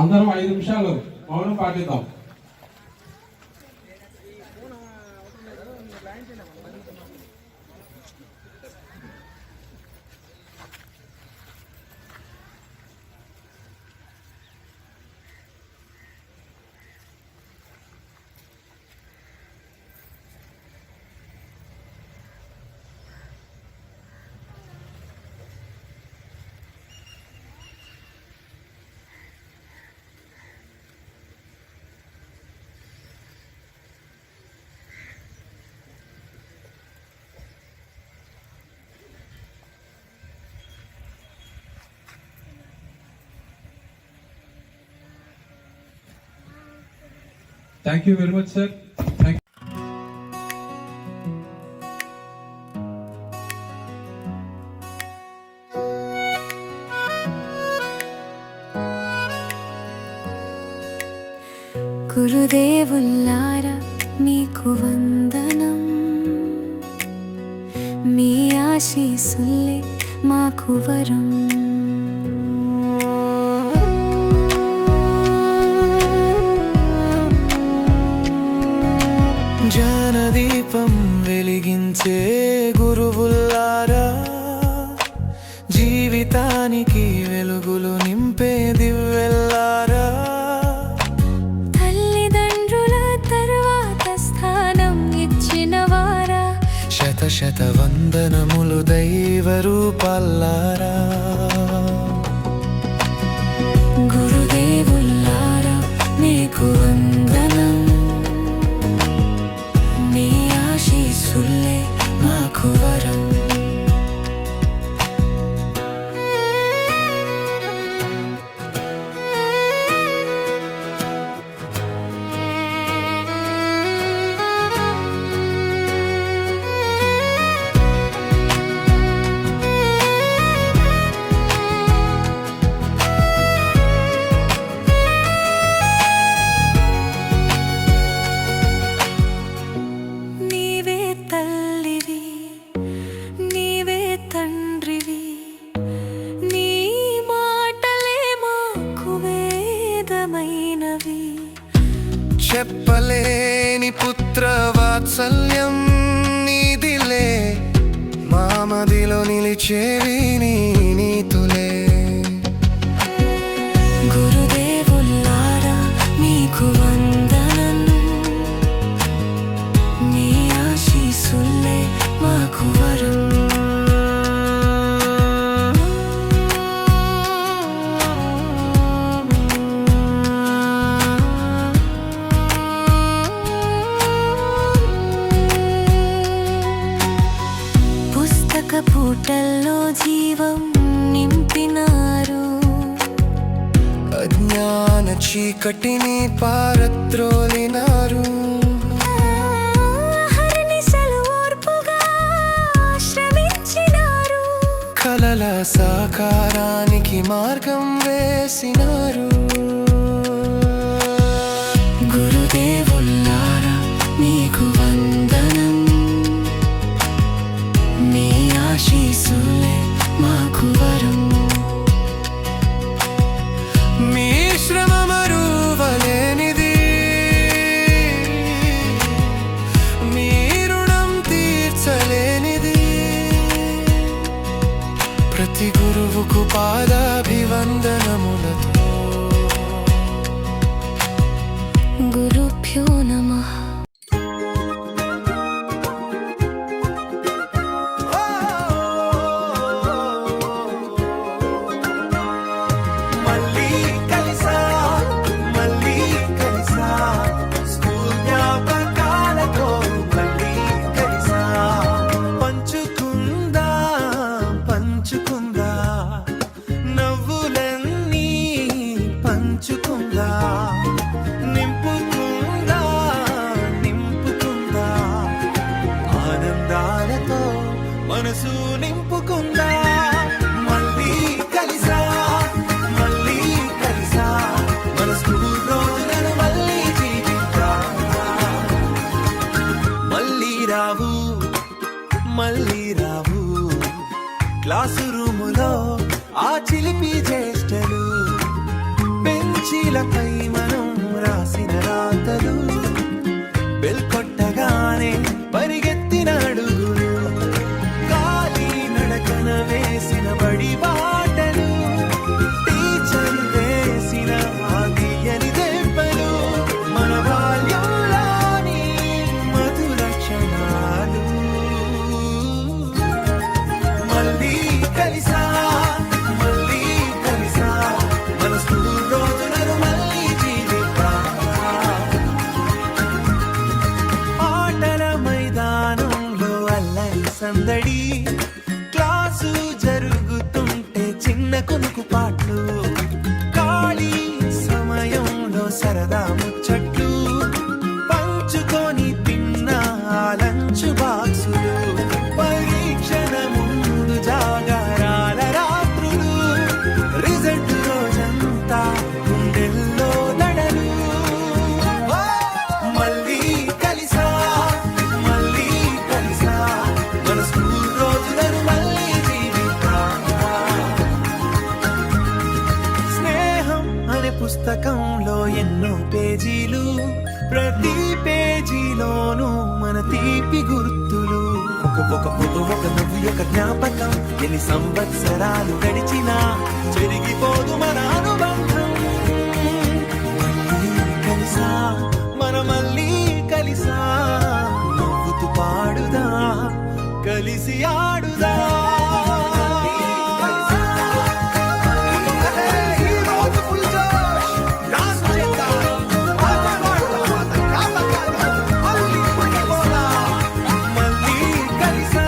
అందరం 5 నిమిషాలు మౌనం పాటిద్దాం. Thank you very much, sir. Thank you. గురుదేవుల్లారా మీకు వందనం, మీ ఆశీస్సులే మాకు వరం. జ్ఞానదీపం వెలిగించే గురువుల్లారా, జీవితానికి వెలుగులు నింపే దివ్వెల్లారా, తల్లిదండ్రుల తర్వాత స్థానం ఇచ్చిన వారా, శత శత వందనములు దైవ రూపాల్లారా. గురుదేవుల్లారా మీకు వందనం, మీ ఆశీస్సులే మాకు వరం. చెప్పలేని పుత్ర వాత్సల్యం నీదిలే, మామదిలో నిలిచేవి నీ నీతులే. గురుదేవుల్లారా మీకు వందనం, మీ ఆశీస్సులే మాకు వరం. పూటల్లో జీవం నింపినారు, అజ్ఞాన చీకటిని పారద్రోలినారు, హరినిశలు ఓర్పుగా శ్రమించినారు, కలల సాకారానికి మార్గం వేసినారు. గురుదేవుల్లారా మీకు వందనం, మీ ఆశీస్సులే మాకు వరం. మీ శ్రమ మరువలేనిది, మీ రుణం తీర్చలేనిది, ప్రతి గురువుకు పాదాభివందనములతో. గురుభ్యో నమః. మనసు నింపుకుందా, మళ్ళీ కలిసా మన స్కూల్ రోజులను మళ్ళీ జీవిద్దా. మళ్ళీ రావు మళ్ళీ మళ్ళీ రావు క్లాసు రూములో ఆ చిలిపి చేష్టలు బెంచీలపై మనం రాసిన రాతలు బెల్ కొట్టగానే పరిగెత్తిన అడుగులు గాలి నడకన వేసిన బడి బాటలు టీచర్లు వేసిన ఆ తీయని దెబ్బలు మన బాల్యంలోని మధుర క్షణాలు మళ్ళీ కలిసా మన స్కూల్ రోజులను మళ్ళీ జీవితా ఆటల మైదానంలో అల్లరి సందడి క్లాసు జరుగుతుంటే చిన్న కునుకు పాటలు ఖాళీ సమయంలో సరదా ముచ్చట్లు పంచుకొని తిన్న ఆ లంచ్ బాక్సులు పరీక్షల ముందు జాగారాల రాత్రులు రిజల్ట్ రోజంతా గుండెల్లో దడలు మళ్ళీ కలిసా మన స్కూల్ రోజులను మళ్ళీ జీవితా స్నేహం అనే పుస్తకంలో ఎన్నో పేజీలు ప్రతి పేజీలోనూ మన తీపి గుర్తులు ఒక ఫోటో ఒక నవ్వు ఒక జ్ఞాపకం ఎన్ని సంవత్సరాలు గడిచినా చెరిగిపోదు మన అనుబంధం మళ్ళీ కలిసా మళ్ళీ కలిసా నవ్వుతూ పాడుదా కలిసి ఆడుదా మళ్ళీ కలిసా